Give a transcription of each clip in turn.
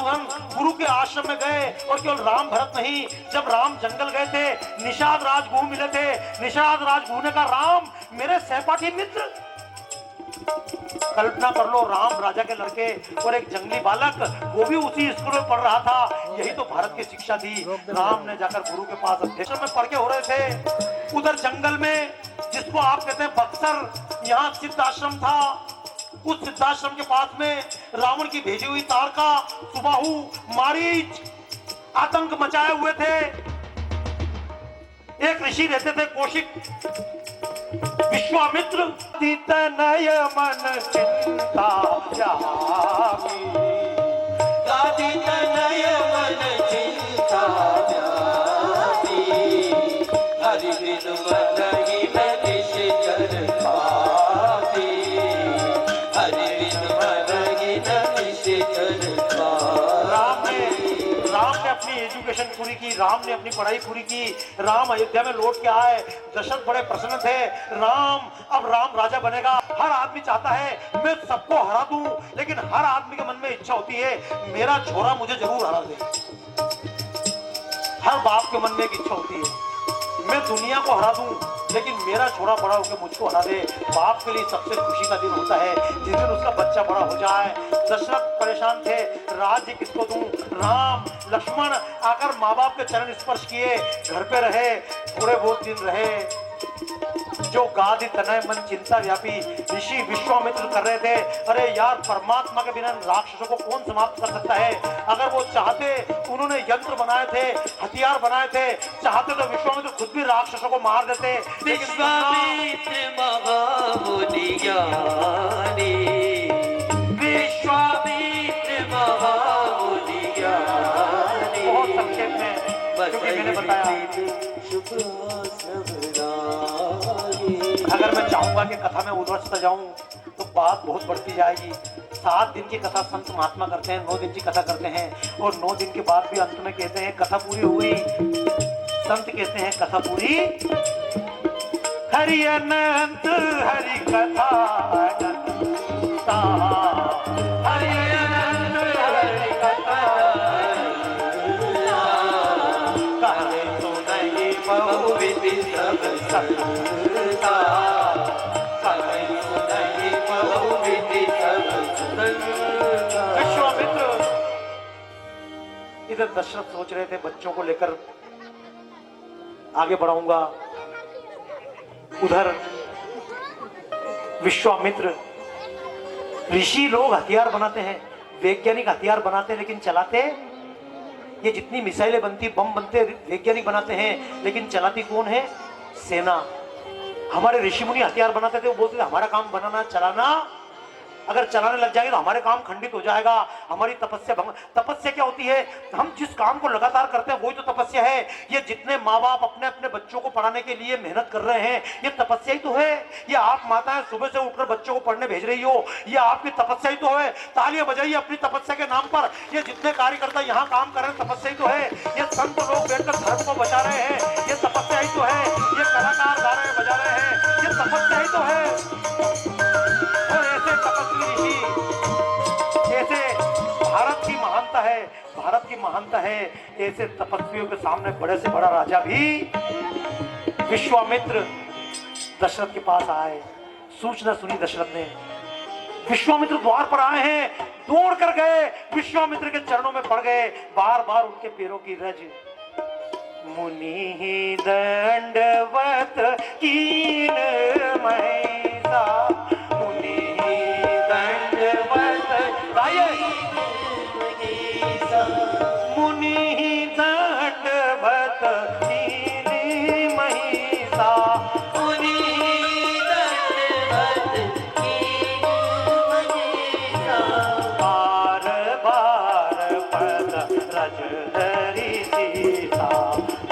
हम गुरु के आश्रम में गए और केवल राम भरत नहीं, जब राम जंगल गए थे, निषाद राजगुह मिले थे, निषाद राजगुह ने कहा राम मेरे सहपाठी मित्र। कल्पना कर लो, राम राजा के लड़के और एक जंगली बालक, वो भी उसी स्कूल में पढ़ रहा था। यही तो भारत की शिक्षा थी। राम ने जाकर गुरु के पास अध्यक्ष में पढ़ के हो रहे थे। उधर जंगल में, जिसको आप कहते हैं बक्सर, यहाँ सिद्ध आश्रम था। उस सिद्धाश्रम के पास में रावण की भेजी हुई तारका, सुबाहु, मारीच आतंक मचाए हुए थे। एक ऋषि रहते थे कौशिक, विश्वामित्र। तनय मन चिंता व्यापी, तनय मन चिंता व्यापी, हरि बिनु मन ही न निश्चर पाती, हरि बिनु मन ही न निश्चर पाती। राम ने अपनी एजुकेशन पूरी की, राम ने अपनी पढ़ाई पूरी की। राम अयोध्या में लौट के आए, दशरथ बड़े प्रसन्न थे। अब राम राजा बनेगा। हर आदमी चाहता है मैं सबको हरा दूं, लेकिन हर आदमी के मन में इच्छा होती है मेरा छोरा मुझे जरूर हरा दे। हर बाप के मन में एक इच्छा होती है मैं दुनिया को हरा दूं, लेकिन मेरा छोरा बड़ा होकर मुझको हरा दे। बाप के लिए सबसे खुशी का दिन होता है जिस दिन उसका बच्चा बड़ा हो जाए। दशरथ परेशान थे, राज्य किसको दूं। राम लक्ष्मण आकर माँ बाप के चरण स्पर्श किए, घर पे रहे, थोड़े बहुत दिन रहे। जो गादि तनय मन चिंता व्यापी ऋषि विश्वामित्र कर रहे थे। अरे यार, परमात्मा के बिना राक्षसों को कौन समाप्त कर सकता है। अगर वो चाहते, उन्होंने यंत्र बनाए थे, हथियार बनाए थे, चाहते तो विश्वामित्र खुद भी राक्षसों को मार देते। विश्वामित्र महामुनि ज्ञानी, विश्वामित्र महामुनि ज्ञानी। बहुत संक्षेप में, क्योंकि मैंने बताया, अगर मैं चाहूंगा कि कथा में उद्वस्त जाऊं तो बात बहुत बढ़ती जाएगी। 7 दिन की कथा संत महात्मा करते हैं, 9 दिन की कथा करते हैं, और 9 दिन के बाद भी अंत में कहते हैं कथा पूरी हुई। संत कहते हैं कथा पूरी। हरि अनंत हरि कथा अनंता, हरि अनंत हरि कथा कहे तो नहीं बहुविधि सब संता, कहे तो नहीं बहुविधि सब संता। विश्वामित्र इधर दशरथ सोच रहे थे बच्चों को लेकर आगे बढ़ाऊंगा, उधर विश्वामित्र। ऋषि लोग हथियार बनाते हैं, वैज्ञानिक हथियार बनाते हैं, लेकिन चलाते, ये जितनी मिसाइलें बनती, बम बनते, वैज्ञानिक बनाते हैं, लेकिन चलाती कौन है? सेना। हमारे ऋषि मुनि हथियार बनाते थे, वो बोलते थे हमारा काम बनाना, चलाना। अगर चलाने लग जाएंगे तो हमारे काम खंडित हो जाएगा, हमारी तपस्या भंग। तपस्या क्या होती है? हम जिस काम को लगातार करते हैं वही तो तपस्या है। ये जितने माँ बाप अपने अपने बच्चों को पढ़ाने के लिए मेहनत कर रहे हैं, ये तपस्या ही तो है। ये आप माताएं सुबह से उठकर बच्चों को पढ़ने भेज रही हो, ये आपकी तपस्या ही तो है। तालियां बजाइए अपनी तपस्या के नाम पर। ये जितने कार्यकर्ता यहाँ काम कर रहे हैं, तपस्या ही तो है। ये संत लोग बैठकर धर्म को बचा रहे हैं, ये तपस्या ही तो है। ये कलाकार गा रहे हैं, बजा रहे हैं, ये तपस्या ही तो है। और ऐसे तपस्वी ऋषि, ऐसे भारत की महानता है, भारत की महानता है। ऐसे तपस्वियों के सामने बड़े से बड़ा राजा भी विश्वामित्र दशरथ के पास आए। सूचना सुनी दशरथ ने, विश्वामित्र द्वार पर आए हैं, दौड़ कर गए, विश्वामित्र के चरणों में पड़ गए, बार बार उनके पैरों की रज। मुनि दंडवत कीन महिषा, मुनि दंडवत मुनि दंडवत कीन महिषा, मुनि दंडवत कीन महिषा, बार बार पद रज धरि सीता,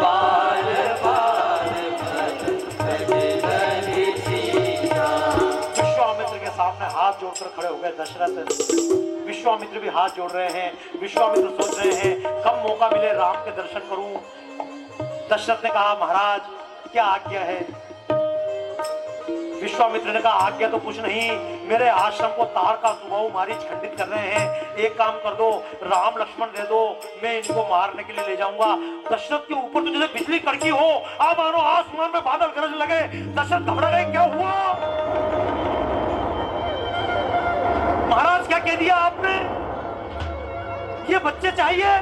बार बार पद रज धरि सीता। विश्वामित्र के सामने हाथ जोड़कर खड़े हो गए दशरथ। विश्वामित्र भी हाथ जोड़ रहे हैं। विश्वामित्र सोच रहे हैं कब मौका मिले राम के दर्शन करूं। दशरथ ने कहा महाराज क्या आज्ञा है? विश्वामित्र ने कहा आज्ञा तो कुछ नहीं, मेरे आश्रम को तार का सुबाहु मारीच खंडित कर रहे हैं। एक काम कर दो, राम लक्ष्मण दे दो, मैं इनको मारने के लिए ले जाऊंगा। दशरथ के ऊपर तो जैसे बिजली कड़की हो, अब मानो आसमान में बादल गरज लगे। दशरथ घबरा गए, क्या हुआ महाराज, क्या कह दिया आपने? ये बच्चे चाहिए,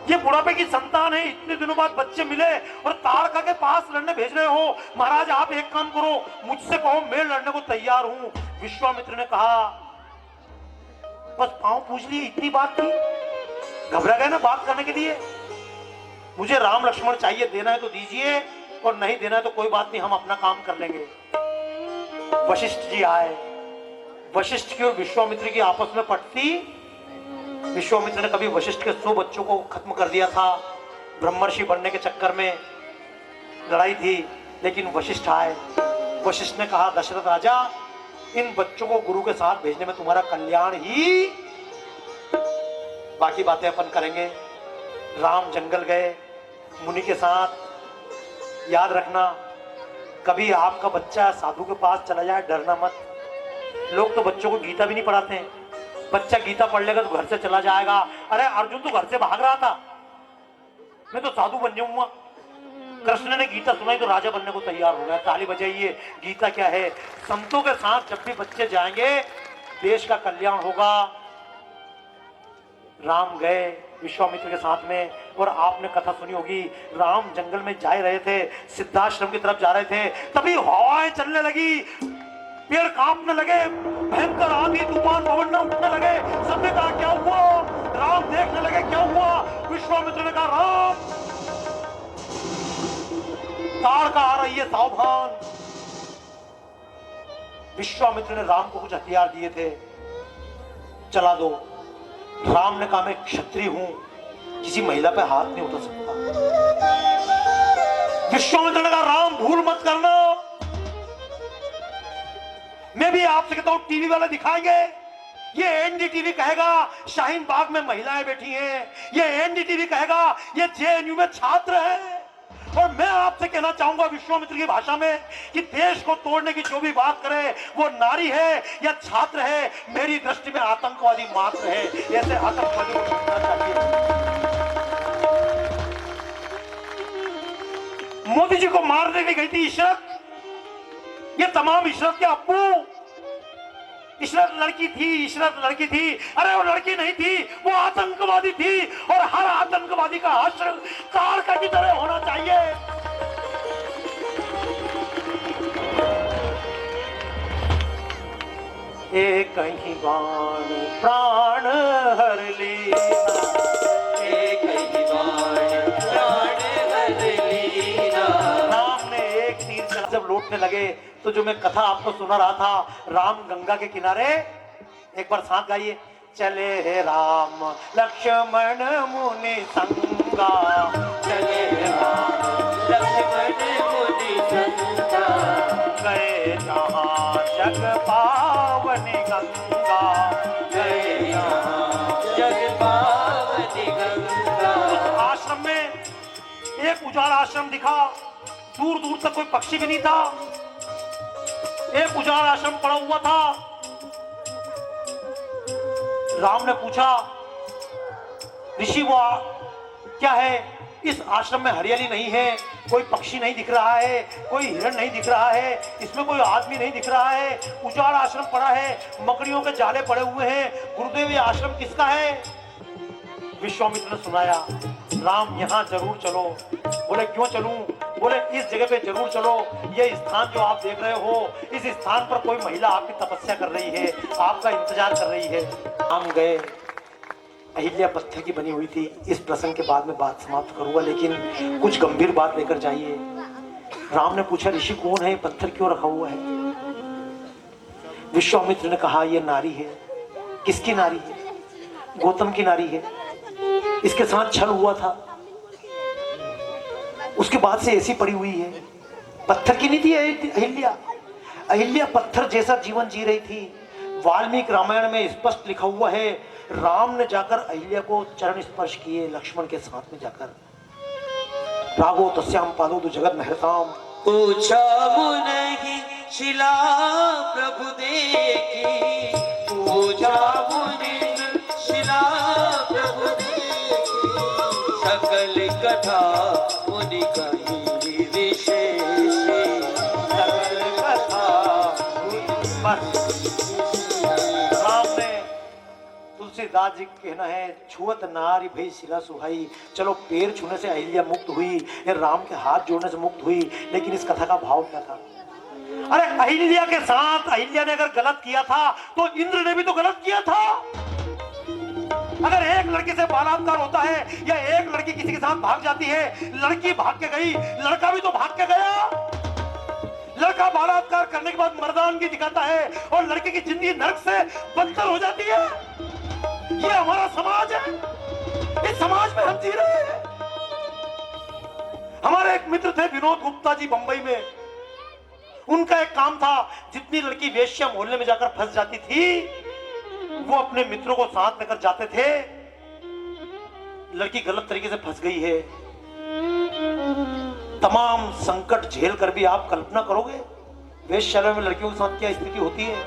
ये बुढ़ापे की संतान है, इतने दिनों बाद बच्चे मिले और तारका के पास लड़ने भेज रहे हो। महाराज आप एक काम करो, मुझसे कहो, मैं लड़ने को तैयार हूं। विश्वामित्र ने कहा, बस पांव पूछ लिए, इतनी बात थी? घबरा गए ना बात करने के लिए? मुझे राम लक्ष्मण चाहिए, देना है तो दीजिए और नहीं देना है तो कोई बात नहीं, हम अपना काम कर लेंगे। वशिष्ठ जी आए। वशिष्ठ की और विश्वामित्र की आपस में पटती। विश्वामित्र ने कभी वशिष्ठ के 100 बच्चों को खत्म कर दिया था, ब्रह्मर्षि बनने के चक्कर में लड़ाई थी, लेकिन वशिष्ठ आए। वशिष्ठ ने कहा, दशरथ राजा, इन बच्चों को गुरु के साथ भेजने में तुम्हारा कल्याण ही, बाकी बातें अपन करेंगे। राम जंगल गए मुनि के साथ। याद रखना, कभी आपका बच्चा साधु के पास चला जाए, डरना मत। लोग तो बच्चों को गीता भी नहीं पढ़ाते हैं। बच्चा गीता पढ़ लेगा तो घर से चला जाएगा। अरे अर्जुन तो घर से भाग रहा था, मैं तो साधु बन जाऊंगा। कृष्ण ने गीता सुनाई तो राजा बनने को तैयार हो गया। ताली बजाइए। गीता क्या है? संतों के साथ जब भी बच्चे जाएंगे, देश का कल्याण होगा। राम गए विश्वामित्र के साथ में, और आपने कथा सुनी होगी, राम जंगल में जा रहे थे, सिद्धाश्रम की तरफ जा रहे थे, तभी हवाएं चलने लगी, पेड़ कांपने लगे, भयंकर आंधी तूफान बवंडर उठने लगे। सबने कहा, क्या हुआ? राम देखने लगे, क्या हुआ? विश्वामित्र ने कहा, राम, तारका आ रही है, सावधान। विश्वामित्र ने राम को कुछ हथियार दिए थे, चला दो। राम ने कहा, मैं क्षत्रिय हूं, किसी महिला पे हाथ नहीं उठा सकता। विश्वामित्र ने कहा, राम भूल मत करना, मैं भी आपसे कहता हूं, टीवी वाले दिखाएंगे, ये एनडीटीवी कहेगा शाहीन बाग में महिलाएं बैठी हैं, ये एनडीटीवी कहेगा ये जेएनयू में छात्र हैं। और मैं आपसे कहना चाहूंगा विश्वामित्र की भाषा में कि देश को तोड़ने की जो भी बात करे, वो नारी है या छात्र है, मेरी दृष्टि में आतंकवादी मात्र है। ऐसे आतंकवादी को छोड़ना चाहिए। मोदी जी को मारने के गई थी इशरत, ये तमाम इशरत के अब्बू। इशरत लड़की थी, इशरत लड़की थी, अरे वो लड़की नहीं थी, वो आतंकवादी थी। और हर आतंकवादी का हश्र तारका की तरह होना चाहिए। एक ही बाण प्राण हर लेना, एक ही बाण प्राण हर लेना। राम ने एक तीर चला। जब लौटने लगे तो जो मैं कथा आपको सुना रहा था, राम गंगा के किनारे, एक बार साथ गाइए, चले हे राम लक्ष्मण मुनि संगा, चले राम लक्ष्मण मुनि संगा, गए जहाँ जग पावनी गंगा, गए यहाँ जग पावनी गंगा। उस आश्रम में एक उजाड़ आश्रम दिखा, दूर दूर तक कोई पक्षी भी नहीं था, एक उजाड़ आश्रम पड़ा हुआ था। राम ने पूछा, ऋषि वो क्या है? इस आश्रम में हरियाली नहीं है, कोई पक्षी नहीं दिख रहा है, कोई हिरण नहीं दिख रहा है, इसमें कोई आदमी नहीं दिख रहा है, उजाड़ आश्रम पड़ा है, मकड़ियों के जाले पड़े हुए हैं, गुरुदेव ये आश्रम किसका है? विश्वामित्र ने सुनाया, राम यहाँ जरूर चलो। बोले क्यों चलूं? बोले इस जगह पे जरूर चलो, ये स्थान जो आप देख रहे हो, इस स्थान पर कोई महिला आपकी तपस्या कर रही है, आपका इंतजार कर रही है। राम गए, अहिल्या पत्थर की बनी हुई थी। इस प्रसंग के बाद में बात समाप्त करूंगा, लेकिन कुछ गंभीर बात लेकर जाइए। राम ने पूछा, ऋषि कौन है? पत्थर क्यों रखा हुआ है? विश्वामित्र ने कहा, यह नारी है। किसकी नारी है? गौतम की नारी है। इसके साथ छल हुआ था, उसके बाद से ऐसी पड़ी हुई है। पत्थर की नहीं थी अहिल्या। अहिल्या पत्थर जैसा जीवन जी रही थी। वाल्मीकि रामायण में स्पष्ट लिखा हुआ है, राम ने जाकर अहिल्या को चरण स्पर्श किए, लक्ष्मण के साथ में जाकर। राघो तस्याम पादो तो जगत महरताम। पूछा मुनि शिला प्रभु देखी, पूजा मुनि शिला प्रभु देखी, सकल कथा मुनि कही विशेष, सकल कथा बस। राम ने तुलसीदास जी का कहना है, छुअत नारी भई शिला सुहाई। चलो पैर छूने से अहिल्या मुक्त हुई, ये राम के हाथ जोड़ने से मुक्त हुई, लेकिन इस कथा का भाव क्या था? अरे अहिल्या के साथ अहिल्या ने अगर गलत किया था तो इंद्र ने भी तो गलत किया था। अगर एक लड़के से बलात्कार होता है या एक लड़की किसी के साथ भाग जाती है, लड़की भाग के गई, लड़का भी तो भाग के गया। लड़का बलात्कार करने के बाद मर्दानगी दिखाता है और लड़के की जिंदगी नरक से बदतर हो जाती है। ये हमारा समाज है, इस समाज में हम जी रहे हैं। हमारे एक मित्र थे विनोद गुप्ता जी बंबई में, उनका एक काम था, जितनी लड़की वेश्या मोहल्ले में जाकर फंस जाती थी वो अपने मित्रों को साथ लेकर जाते थे। लड़की गलत तरीके से फंस गई है, तमाम संकट झेल कर भी आप कल्पना करोगे वेश्यालय में लड़कियों के साथ क्या स्थिति होती है।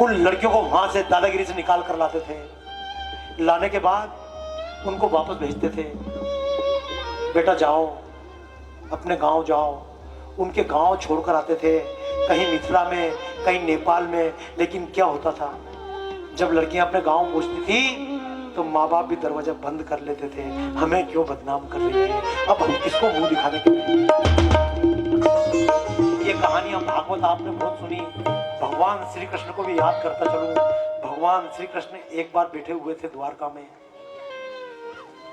उन लड़कियों को वहां से दादागिरी से निकाल कर लाते थे, लाने के बाद उनको वापस भेजते थे, बेटा जाओ अपने गांव जाओ। उनके गांव छोड़कर आते थे, कहीं मिथिला में कहीं नेपाल में। लेकिन क्या होता था, जब लड़कियां अपने गांव पहुंचती थी तो माँ बाप भी दरवाजा बंद कर लेते थे, हमें क्यों बदनाम कर रही है, अब हम किसको मुंह दिखाने के लिए। ये कहानियां भागवत आपने बहुत सुनी। भगवान श्री कृष्ण को भी याद करता चलूं, भगवान श्री कृष्ण एक बार बैठे हुए थे द्वारका में,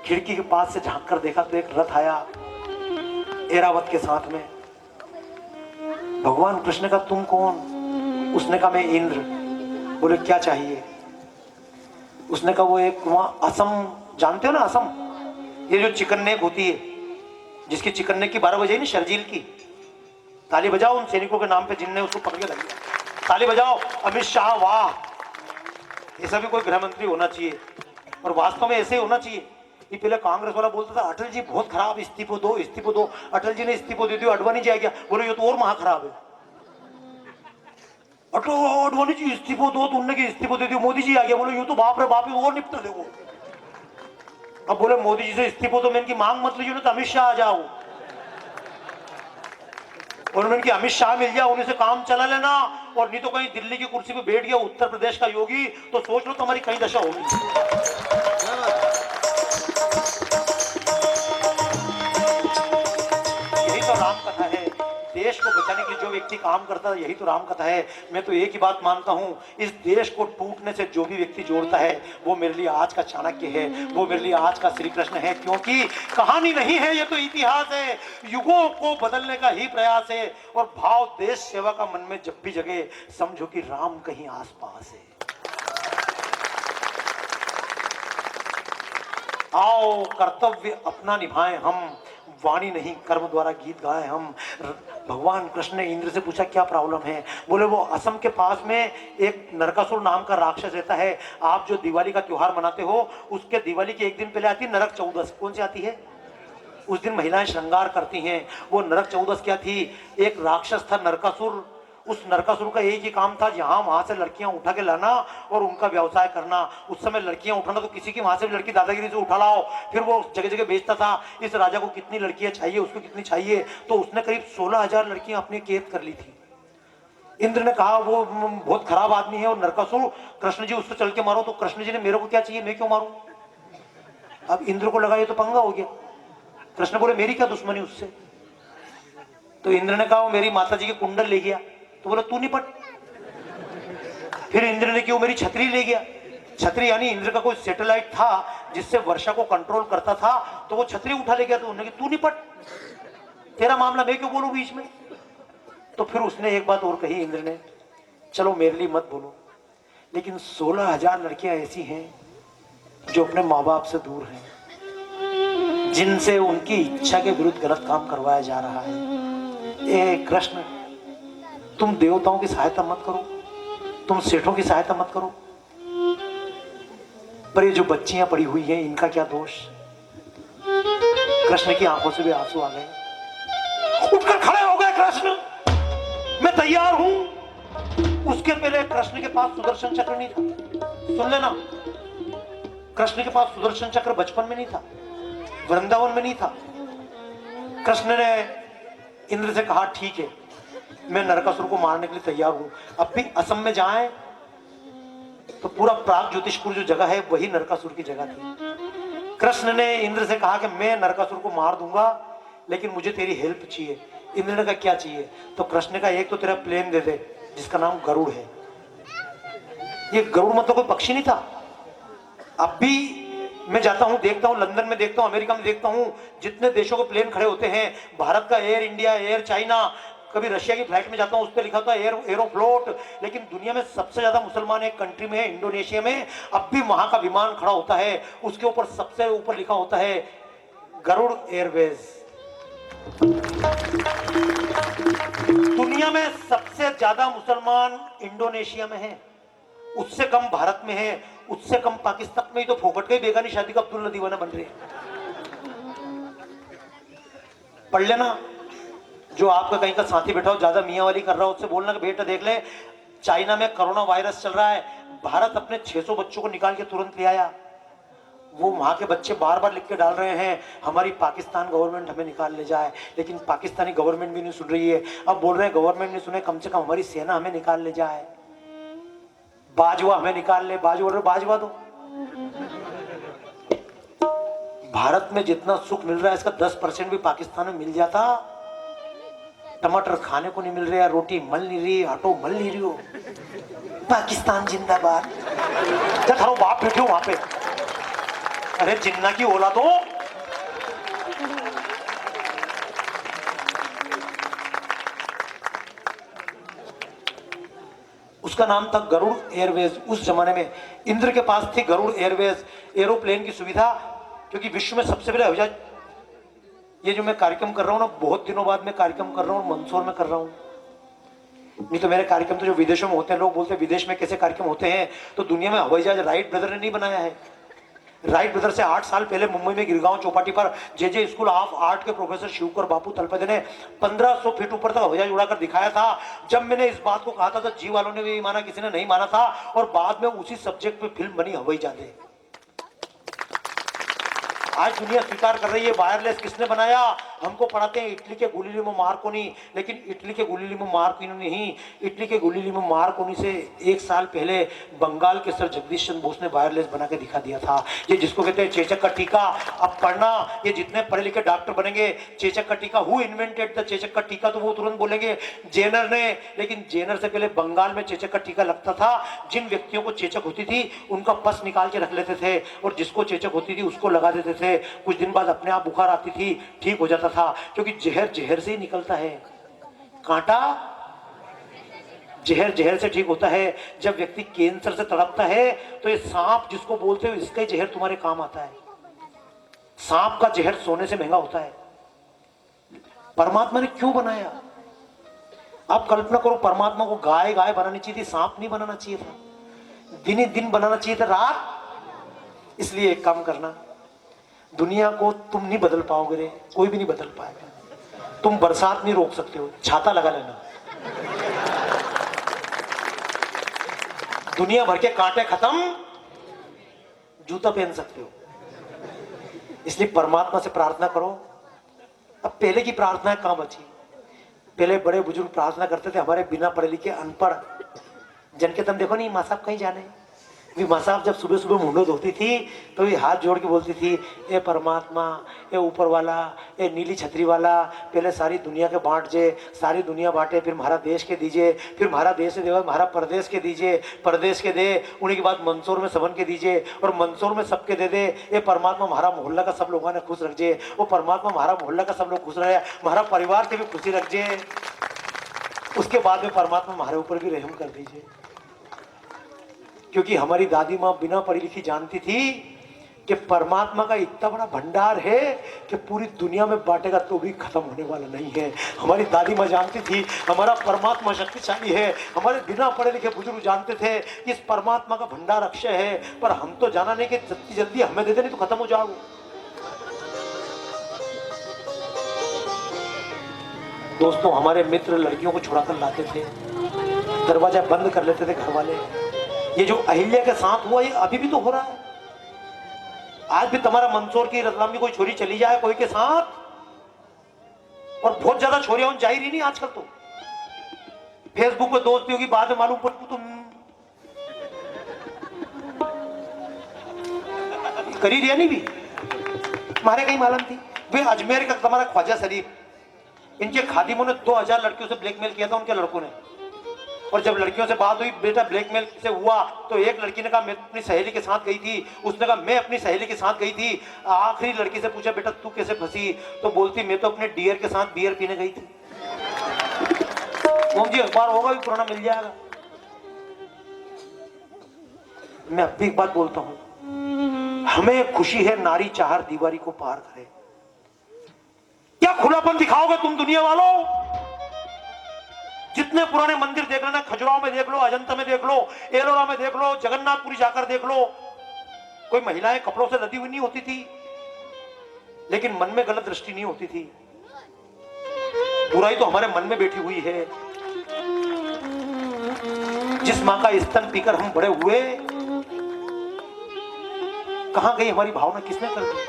खिड़की के पास से झांक कर देखा तो एक रथ आया ऐरावत के साथ में। भगवान कृष्ण का तुम कौन? उसने कहा मैं इंद्र। बोले क्या चाहिए? उसने कहा वो एक वहां असम, जानते हो ना असम, ये जो चिकन नेक होती है, जिसकी चिकन नेक की 12 बजे ना शर्जील की, ताली बजाओ उन सैनिकों के नाम पे जिनने उसको पकड़ के रखा। ताली बजाओ अमित शाह, वाह, ऐसा भी कोई गृह मंत्री होना चाहिए। और वास्तव में ऐसे ही होना चाहिए। ये पहले कांग्रेस वाला बोलता था अटल जी बहुत खराब, इस्तीफा दो इस्तीफा दो। अटल जी ने इस्तीफा दे दिया, अडवाणी जी आ गया, बोले ये तो और महा खराब है। अडवाणी जी इस्तीफा दो, तुमने की इस्तीफा दे दिया। मोदी जी आ गया, बोले ये तो बाप रे बाप, और निपटा देखो। अब बोले मोदी जी से इस्तीफा तो मैं इनकी मांग मत लीजिए, तो अमित शाह आ जाओ। और उनकी अमित शाह मिल जाए, उन्हीं से काम चला लेना। और नहीं तो कहीं दिल्ली की कुर्सी पे बैठ गया उत्तर प्रदेश का योगी, तो सोच लो तुम्हारी कई दशा होगी। राम कथा है, देश को बचाने के लिए जो व्यक्ति काम करता है, यही तो राम कथा है। मैं तो एक ही बात मानता हूं, इस देश को टूटने से जो भी व्यक्ति जोड़ता है वो मेरे लिए आज का चाणक्य है, वो मेरे लिए आज का श्री कृष्ण है। क्योंकि कहानी नहीं है, ये तो इतिहास है, युगों को बदलने का ही प्रयास है। और भाव देश सेवा का मन में जब भी जगे, समझो कि राम कहीं आस पास है। आओ कर्तव्य अपना निभाएं हम, वाणी नहीं कर्म द्वारा गीत गाए हम। भगवान कृष्ण ने इंद्र से पूछा क्या प्रॉब्लम है? बोले वो असम के पास में एक नरकासुर नाम का राक्षस रहता है। आप जो दिवाली का त्योहार मनाते हो, उसके दिवाली के एक दिन पहले आती है नरक चौदस। कौन सी आती है? उस दिन महिलाएं श्रृंगार करती हैं। वो नरक चौदस क्या थी? एक राक्षस था नरकासुर। उस नरकासुर का एक ही काम था, यहाँ वहां से लड़कियां उठा के लाना और उनका व्यवसाय करना। उस समय लड़कियां उठाना तो किसी की वहां से लड़की दादागिरी से उठा लाओ, फिर वो जगह जगह बेचता था। इस राजा को कितनी लड़कियां चाहिए, उसको कितनी चाहिए, तो उसने करीब 16,000 लड़कियां अपनी कैद कर ली थी। इंद्र ने कहा वो बहुत खराब आदमी है और नरकासुर, कृष्ण जी उसको चल के मारो। तो कृष्ण जी ने मेरे को क्या चाहिए, मैं क्यों मारूं? अब इंद्र को लगा ये तो पंगा हो गया। कृष्ण बोले मेरी क्या दुश्मनी उससे? तो इंद्र ने कहा वो मेरी माता जी के कुंडल ले गया। तो बोला तू निपट। फिर इंद्र ने क्यों मेरी छतरी ले गया। छतरी यानी इंद्र का कोई सैटेलाइट था जिससे वर्षा को कंट्रोल करता था, तो वो छतरी उठा ले गया। तो उन्होंने तू निपट, तेरा मामला मैं क्यों बोलूं बीच में। तो फिर उसने एक बात और कही इंद्र ने, चलो मेरे लिए मत बोलो, लेकिन 16,000 लड़कियां ऐसी हैं जो अपने माँ बाप से दूर हैं, जिनसे उनकी इच्छा के विरुद्ध गलत काम करवाया जा रहा है। ए कृष्ण, तुम देवताओं की सहायता मत करो, तुम सेठों की सहायता मत करो, पर ये जो बच्चियां पड़ी हुई हैं इनका क्या दोष। कृष्ण की आंखों से भी आंसू आ गए, उठकर खड़े हो गए कृष्ण। मैं तैयार हूं। उसके पहले कृष्ण के पास सुदर्शन चक्र नहीं था। सुन लेना, कृष्ण के पास सुदर्शन चक्र बचपन में नहीं था, वृंदावन में नहीं था। कृष्ण ने इंद्र से कहा ठीक है, मैं नरकासुर को मारने के लिए तैयार हूं। अब भी असम में जाएं तो पूरा प्राग ज्योतिषपुर जो जगह है वही नरकासुर की जगह थी। कृष्ण ने इंद्र से कहा कि मैं नरकासुर को मार दूंगा, लेकिन मुझे तेरी हेल्प चाहिए। इंद्र ने कहा क्या चाहिए? तो कृष्ण ने कहा एक तो तेरा प्लेन दे दे जिसका नाम गरुड़ है। ये गरुड़ मतलब कोई पक्षी नहीं था। अब भी मैं जाता हूं, देखता हूं, लंदन में देखता हूं, अमेरिका में देखता हूं, जितने देशों के प्लेन खड़े होते हैं, भारत का एयर इंडिया, एयर चाइना, कभी रशिया की फ्लाइट में जाता हूं, उस पर लिखा होता है एरोफ्लोट। लेकिन दुनिया में सबसे ज्यादा मुसलमान एक कंट्री में है, इंडोनेशिया में। अब भी वहां का विमान खड़ा होता है, उसके ऊपर सबसे ऊपर लिखा होता है गरुड़ एयरवेज। दुनिया में सबसे ज्यादा मुसलमान इंडोनेशिया में है, उससे कम भारत में है, उससे कम पाकिस्तान में। ही तो फोकट के बेगानी शादी का अब्दुल्ला दीवाना बन रही है। पढ़ लेना, जो आपका कहीं का साथी बैठा हो ज्यादा मियाँ वाली कर रहा हो, उससे बोलना कि बेटा देख ले, चाइना में कोरोना वायरस चल रहा है, भारत अपने 600 बच्चों को निकाल के तुरंत ले आया। वो वहां के बच्चे बार बार लिख के डाल रहे हैं हमारी पाकिस्तान गवर्नमेंट हमें निकाल ले जाए, लेकिन पाकिस्तानी गवर्नमेंट भी नहीं सुन रही है। अब बोल रहे हैं गवर्नमेंट नहीं सुने, कम से कम हमारी सेना हमें निकाल ले जाए, बाजवा हमें निकाल ले। बाजवा दो। भारत में जितना सुख मिल रहा है इसका 10% भी पाकिस्तान में मिल जाता। टमाटर खाने को नहीं मिल रहा, रोटी मल नहीं रही, आटो मल नहीं रही हो। पाकिस्तान जिंदाबाद। जब थारो बाप बैठे हो वहां पे, अरे जिन्ना की औलाद हो। उसका नाम था गरुड़ एयरवेज। उस जमाने में इंद्र के पास थी गरुड़ एयरवेज, एरोप्लेन की सुविधा, क्योंकि विश्व में सबसे बड़ा हवाई जहाज। ये जो मैं कार्यक्रम कर रहा हूँ ना, बहुत दिनों बाद मैं कार्यक्रम कर रहा हूँ, मंदसौर में कर रहा हूँ। नहीं तो मेरे कार्यक्रम तो जो विदेशों में होते हैं, लोग बोलते हैं विदेश में कैसे कार्यक्रम होते हैं, तो दुनिया में हवाई जहाज राइट ब्रदर ने नहीं बनाया है। राइट ब्रदर से 8 साल पहले मुंबई में गिरगांव चौपाटी पर जे स्कूल ऑफ आर्ट के प्रोफेसर शिवकर बापू तलपदे ने 1500 फीट ऊपर तक हवाई जहाज उड़ाकर दिखाया था। जब मैंने इस बात को कहा था तो जी वालों ने भी माना, किसी ने नहीं माना था, और बाद में उसी सब्जेक्ट पे फिल्म बनी हवाई जहाज। आज दुनिया स्वीकार कर रही है वायरलेस किसने बनाया। हमको पढ़ाते हैं इटली के गुलिलिमो मार्कोनी, लेकिन इटली के गुलिलिमो मार्कोनी नहीं, इटली के गुलिलिमो मार्कोनी से 1 साल पहले बंगाल के सर जगदीश चंद्र बोस ने वायरलेस बना के दिखा दिया था। ये जिसको कहते हैं चेचक का टीका। अब पढ़ना, ये जितने पढ़े लिखे डॉक्टर बनेंगे, चेचक का टीका, हु इन्वेंटेड द चेचक का टीका, तो वो तुरंत बोलेंगे जेनर ने। लेकिन जेनर से पहले बंगाल में चेचक का टीका लगता था। जिन व्यक्तियों को चेचक होती थी उनका पस निकाल के रख लेते थे, और जिसको चेचक होती थी उसको लगा देते थे। कुछ दिन बाद अपने आप बुखार आती थी, ठीक हो जाता था, क्योंकि जहर जहर से ही निकलता है। कांटा जहर जहर से ठीक होता है। जब व्यक्ति कैंसर से तड़पता है तो ये सांप जिसको बोलते हो, इसका ही जहर तुम्हारे काम आता है। सांप का जहर सोने से महंगा होता है। परमात्मा ने क्यों बनाया? आप कल्पना करो, परमात्मा को गाय गाय बनानी चाहिए थी, सांप नहीं बनाना चाहिए था। दिन ही दिन बनाना चाहिए था, रात। इसलिए एक काम करना, दुनिया को तुम नहीं बदल पाओगे रे, कोई भी नहीं बदल पाएगा। तुम बरसात नहीं रोक सकते हो, छाता लगा लेना। दुनिया भर के कांटे खत्म, जूता पहन सकते हो। इसलिए परमात्मा से प्रार्थना करो। अब पहले की प्रार्थना कहां बची? पहले बड़े बुजुर्ग प्रार्थना करते थे, हमारे बिना पढ़े लिखे अनपढ़ जन के, तुम देखो नहीं माँ साहब कहीं जाने, माँ साहब जब सुबह सुबह मुंडो धोती थी तो ये हाथ जोड़ के बोलती थी, ए परमात्मा, ए ऊपर वाला, ए नीली छतरी वाला, पहले सारी दुनिया के बांट जे, सारी दुनिया बांटे, फिर हमारा देश के दीजिए, फिर हमारा देश से देवा हमारा प्रदेश के दीजिए, प्रदेश के दे, उन्हीं के बाद मंदसौर में सबन के दीजिए, और मंदसौर में सबके दे दे। ए परमात्मा हमारा मोहल्ला का सब लोगों ने खुश रख जे, वो परमात्मा हमारा मोहल्ला का सब लोग खुश रहे, हमारा परिवार से भी खुशी रख जे। उसके बाद में परमात्मा हमारे ऊपर भी रहम कर दीजिए। क्योंकि हमारी दादी माँ बिना पढ़ी लिखी जानती थी कि परमात्मा का इतना बड़ा भंडार है कि पूरी दुनिया में बांटेगा तो भी खत्म होने वाला नहीं है। हमारी दादी माँ जानती थी हमारा परमात्मा शक्तिशाली है। हमारे बिना पढ़े लिखे बुजुर्ग जानते थे कि इस परमात्मा का भंडार अक्षय है, पर हम तो जाना नहीं कि जल्दी जल्दी हमें दे दे, नहीं तो खत्म हो जाओगे। दोस्तों, हमारे मित्र लड़कियों को छुड़ा कर लाते थे, दरवाजा बंद कर लेते थे घर वाले। ये जो अहिल्या के साथ हुआ, ये अभी भी तो हो रहा है। आज भी तुम्हारा मंदसौर की रतलाम में कोई छोरी चली जाए कोई के साथ, और बहुत ज्यादा छोरियां जाहिर ही नहीं आजकल तो। फेसबुक पे दोस्ती होगी, बाद में मालूम पड़ती तुम करी रिया नहीं भी हमारे कहीं मालूम थी। वे अजमेर का तुम्हारा ख्वाजा शरीफ, इनके खादिमों ने 2000 लड़कियों से ब्लैकमेल किया था उनके लड़कों ने। और जब लड़कियों से बात हुई, बेटा ब्लैकमेल से हुआ, तो एक लड़की ने कहा मैं अपनी सहेली के साथ गई थी, उसने कहा मैं अपनी सहेली के साथ गई थी। आखिरी लड़की से पूछा बेटा तू कैसे फंसी, तो बोलती मैं तो अपने डियर के साथ बियर पीने गई थी। जी अखबार होगा भी पुराना मिल जाएगा। मैं अब भी एक बात बोलता हूं, हमें खुशी है नारी चाहर दीवारी को पार करे। क्या खुलापन दिखाओगे तुम दुनिया वालों? जितने पुराने मंदिर देख लेना, खजुराहो में देख लो, अजंता में देख लो, एलोरा में देख लो, जगन्नाथपुरी जाकर देख लो, कोई महिलाएं कपड़ों से लदी हुई नहीं होती थी, लेकिन मन में गलत दृष्टि नहीं होती थी। बुराई तो हमारे मन में बैठी हुई है। जिस मां का स्तन पीकर हम बड़े हुए, कहां गई हमारी भावना, किसने कर दी?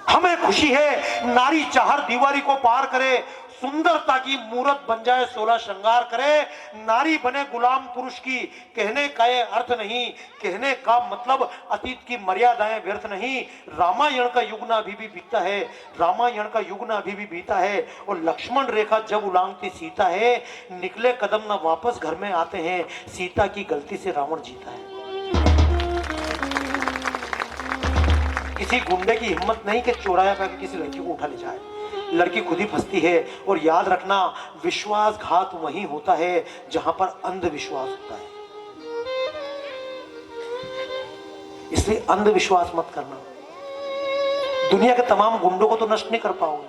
हमें खुशी है नारी चाहर दीवारी को पार करे, सुंदरता की मूरत बन जाए, 16 श्रृंगार करे, नारी बने गुलाम पुरुष की। कहने का ये अर्थ नहीं, कहने का मतलब अतीत की मर्यादाएं व्यर्थ नहीं। रामायण का युग ना अभी भी बीता है, रामायण का युग ना अभी भी बीता है। और लक्ष्मण रेखा जब उलांघती सीता है, निकले कदम ना वापस घर में आते हैं। सीता की गलती से रावण जीता है। किसी गुंडे की हिम्मत नहीं कि चौराया पे किसी लड़की को उठा ले जाए। लड़की खुद ही फंसती है। और याद रखना, विश्वासघात वहीं होता है जहां पर अंधविश्वास होता है। इसलिए अंधविश्वास मत करना। दुनिया के तमाम गुंडों को तो नष्ट नहीं कर पाओगे।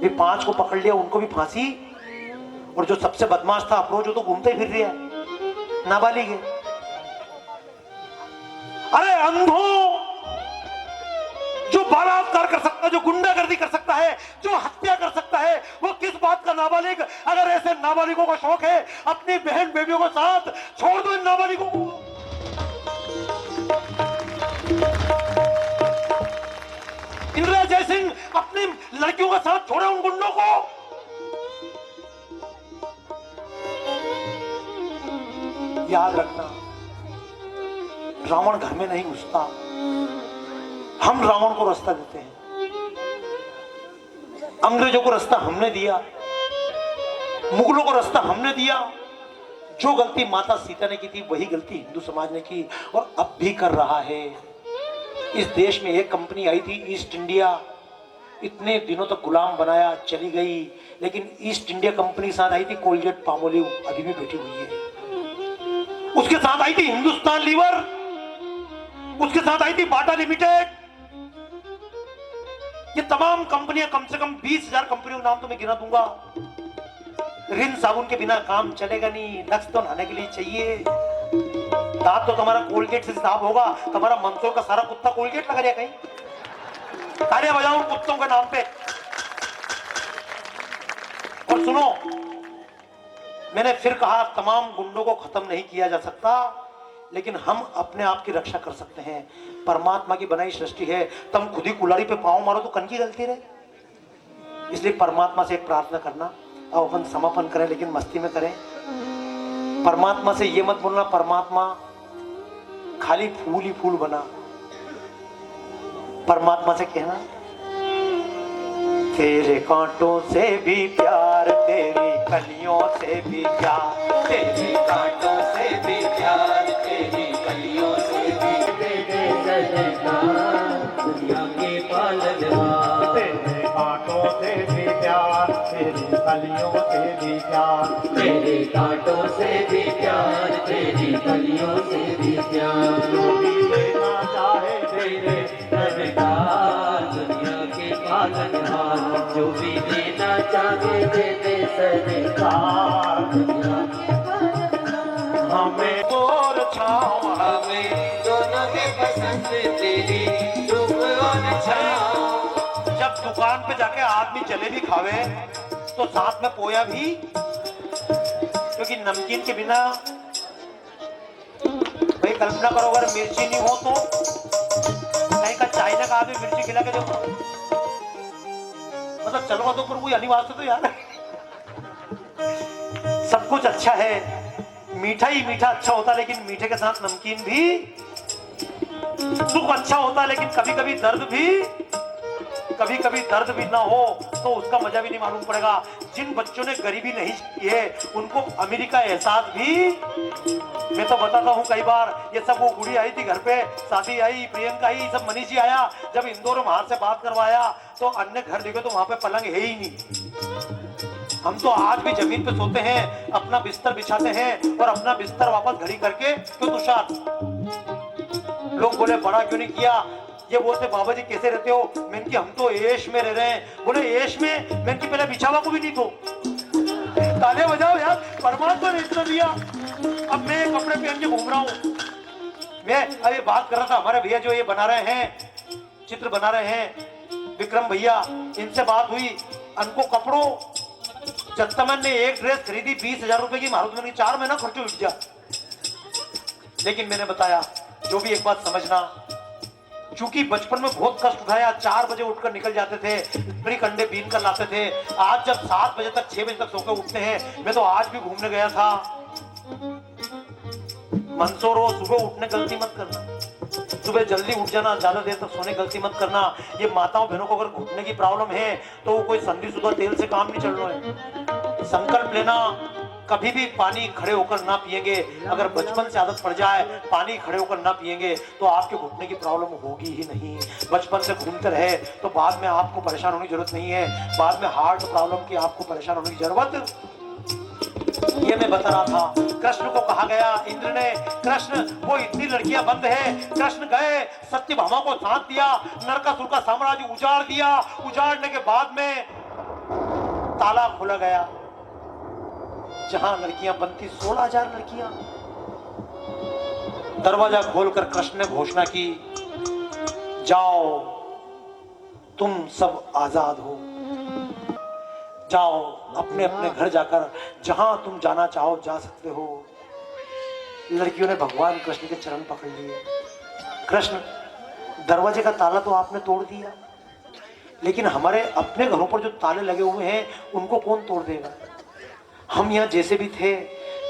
ये 5 को पकड़ लिया, उनको भी फांसी। और जो सबसे बदमाश था अफरोज, वो तो घूमते फिर रहा है, नाबालिग है। अरे अंधों, जो बलात्कार कर सकता है, जो गुंडागर्दी कर सकता है, जो हत्या कर सकता है, वो किस बात का नाबालिग? अगर ऐसे नाबालिगों को शौक है, अपनी बहन बेबियों को साथ छोड़ दो इन नाबालिगों को। इंदिरा जयसिंह अपनी लड़कियों का साथ छोड़े उन गुंडों को। याद रखना, रावण घर में नहीं घुसता, हम रावण को रास्ता देते हैं। अंग्रेजों को रास्ता हमने दिया, मुगलों को रास्ता हमने दिया। जो गलती माता सीता ने की थी, वही गलती हिंदू समाज ने की और अब भी कर रहा है। इस देश में एक कंपनी आई थी ईस्ट इंडिया, इतने दिनों तक गुलाम बनाया, चली गई। लेकिन ईस्ट इंडिया कंपनी के साथ आई थी कोलगेट पामोलिव, अभी भी बैठी हुई है। उसके साथ आई थी हिंदुस्तान लीवर, उसके साथ आई थी बाटा लिमिटेड। ये तमाम कंपनियां, कम से कम 20,000 कंपनियों का नाम तो मैं गिना दूंगा। रिन साबुन के बिना काम चलेगा नहीं, लक्स तो नहाने के लिए चाहिए। दांत तो तुम्हारा कोलगेट से साफ होगा। तुम्हारा मंदसौर का सारा कुत्ता कोलगेट लगा रहा कहीं। तालियां बजाओ उन कुत्तों के नाम पे। और सुनो, मैंने फिर कहा, तमाम गुंडों को खत्म नहीं किया जा सकता, लेकिन हम अपने आप की रक्षा कर सकते हैं। परमात्मा की बनाई सृष्टि है, तुम खुद ही कुल्हाड़ी पे पांव मारो तो कन की गलती रहे। इसलिए परमात्मा से एक प्रार्थना करना, अब अपन समापन करें लेकिन मस्ती में करें। परमात्मा से ये मत बोलना परमात्मा खाली फूल ही फूल बना। परमात्मा से कहना, तेरे कांटों से भी प्यार, तेरी कलियों से भी प्यार, तेरे कांटों से भी प्यार, तेरी कलियों से भी। तेरे सरकार दुनिया के पालनहार, तेरे कांटों से भी प्यार, तेरी कलियों से भी प्यार, तेरे कांटों से भी प्यार, तेरी कलियों से भी प्यार। जो भी देना चाहे तेरे सरकार दुनिया के पालनहार, जो भी देना चाहे दे दे सरकार दुनिया के पालनहार। हमें और छाँव, हमें दोनों के पसंद तेरी धूप और छाँव। जब दुकान दुकान पे जाके आदमी जलेबी खावे तो साथ में पोया भी, क्योंकि नमकीन के बिना भाई कल्पना करो अगर मिर्ची नहीं हो तो कहीं का चाइना का आदमी मिर्ची खिला के देखो, मतलब चलो तो कोई अनिवार्य तो यार। सब कुछ अच्छा है, मीठा ही मीठा अच्छा होता है, लेकिन मीठे के साथ नमकीन भी, सुख अच्छा होता है लेकिन कभी कभी दर्द भी ना हो तो उसका मजा भी नहीं मालूम पड़ेगा। जिन बच्चों ने गरीबी नहीं की है उनको अमीरी का एहसास भी, मैं तो बताता हूँ कई बार, ये सब वो गुड़ी आई थी घर पे, शादी आई, प्रियंका आई, सब मनीषी आया, जब इंदौर बाहर से बात करवाया तो अन्य घर देखे तो वहां पे पलंग है ही नहीं। हम तो आज भी जमीन पे सोते हैं, अपना बिस्तर बिछाते हैं और अपना बिस्तर वापस घड़ी करके, क्यों तुषार? लोग बोले बड़ा क्यों नहीं किया, ये बोलते बाबा जी कैसे रहते हो, मैंने कि हम तो ऐश में रह रहे हैं। बोले ऐश में? मैंने कि पहले बिछावा को भी नहीं तो। तालियां बजाओ यार, परमात्मा ने इतना दिया। अब मैं कपड़े पहन के घूम रहा हूँ। मैं अभी बात कर रहा था, हमारे भैया जो ये बना रहे हैं, चित्र बना रहे हैं, विक्रम भैया, इनसे बात हुई, उनको कपड़ों जत्तमन ने एक ड्रेस खरीदी 20,000 रुपए की, मारुति में 4 महीना खर्च उठ गया। लेकिन मैंने बताया जो भी एक बात समझना, चूंकि बचपन में बहुत कष्ट उठाया, 4 बजे उठकर निकल जाते थे, बड़ी कंडे बीन कर लाते थे, आज जब 7 बजे तक 6 बजे तक सोकर उठते हैं। मैं तो आज भी घूमने गया था। मंसूरो, सुबह उठने गलती मत करना, सुबह जल्दी उठ जाना, ज्यादा देर तक सोने गलती मत करना। ये माताओं बहनों को अगर घुटने की प्रॉब्लम है तो वो कोई संधिशुदा तेल से काम नहीं चल रहा है। संकल्प लेना, कभी भी पानी खड़े होकर ना पिएंगे। अगर बचपन से आदत पड़ जाए पानी खड़े होकर ना पिएंगे तो आपके घुटने की प्रॉब्लम होगी ही नहीं। बचपन से घूमते रहे तो बाद में आपको परेशान होने की जरूरत नहीं है, बाद में हार्ट प्रॉब्लम की आपको परेशान होने की जरूरत। ये मैं बता रहा था। कृष्ण को कहा गया, इंद्र ने, कृष्ण वो इतनी लड़कियां बंद है, कृष्ण गए सत्यभामा को साथ दिया, नरकासुर का साम्राज्य उजाड़ दिया। उजाड़ने के बाद में ताला खोला गया, जहां लड़कियां बनती 16,000 लड़कियां। दरवाजा खोलकर कृष्ण ने घोषणा की, जाओ तुम सब आजाद हो, जाओ अपने अपने घर जाकर जहां तुम जाना चाहो जा सकते हो। लड़कियों ने भगवान कृष्ण के चरण पकड़ लिए। कृष्ण, दरवाजे का ताला तो आपने तोड़ दिया, लेकिन हमारे अपने घरों पर जो ताले लगे हुए हैं उनको कौन तोड़ देगा? हम यहाँ जैसे भी थे,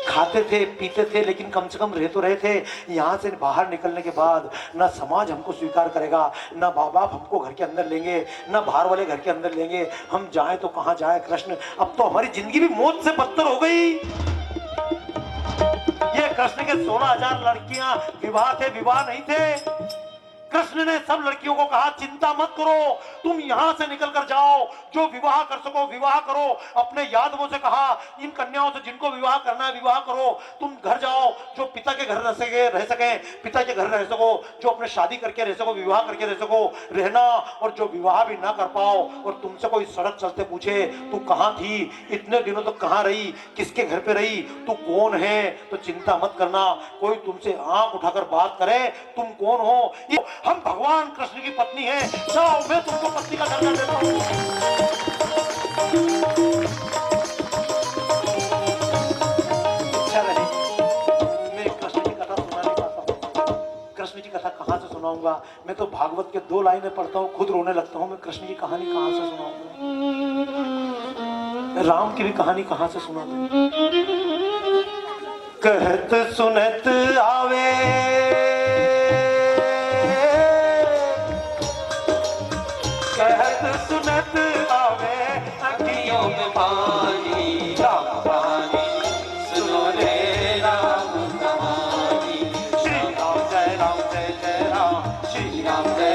खाते थे पीते थे, लेकिन कम से कम रह तो रहे थे। यहाँ से बाहर निकलने के बाद ना समाज हमको स्वीकार करेगा, ना माँ बाप हमको घर के अंदर लेंगे, ना बाहर वाले घर के अंदर लेंगे। हम जाएं तो कहाँ जाएं कृष्ण? अब तो हमारी जिंदगी भी मौत से बदतर हो गई। ये कृष्ण के 16,000 लड़कियां विवाह थे, विवाह नहीं थे। कृष्ण ने सब लड़कियों को कहा, चिंता मत करो, तुम यहां से निकल कर जाओ, जो विवाह कर सको विवाह करो। अपने यादवों से कहा, इन कन्याओं से जिनको विवाह करना है विवाह करो, तुम घर जाओ, जो पिता के घर रह सके पिता के घर रह सको, जो अपने शादी करके रह सको, विवाह करके रह सको रहना, और जो विवाह भी ना कर पाओ और तुमसे कोई सड़क चलते पूछे तू कहां थी, इतने दिनों तक कहां रही, किसके घर पे रही, तू कौन है, तो चिंता मत करना। कोई तुमसे आंख उठाकर बात करे तुम कौन हो, हम भगवान कृष्ण की पत्नी है, जाओ मैं तुमको पत्नी का दर्जा देता हूं। इच्छा रही मैं कृष्ण की कथा सुना नहीं पाता हूं। कृष्ण की कथा कहां से सुनाऊंगा? मैं तो भागवत के 2 लाइनें पढ़ता हूं, खुद रोने लगता हूं। मैं कृष्ण की कहानी कहां से सुनाऊंगा? राम की भी कहानी कहां से सुनाऊंगा? कहत सुनत आवे, कहत सुनत आवे अखियों में पानी, राम कहानी सुनो रे राम कहानी। श्री राम जय जय राम, श्री राम जय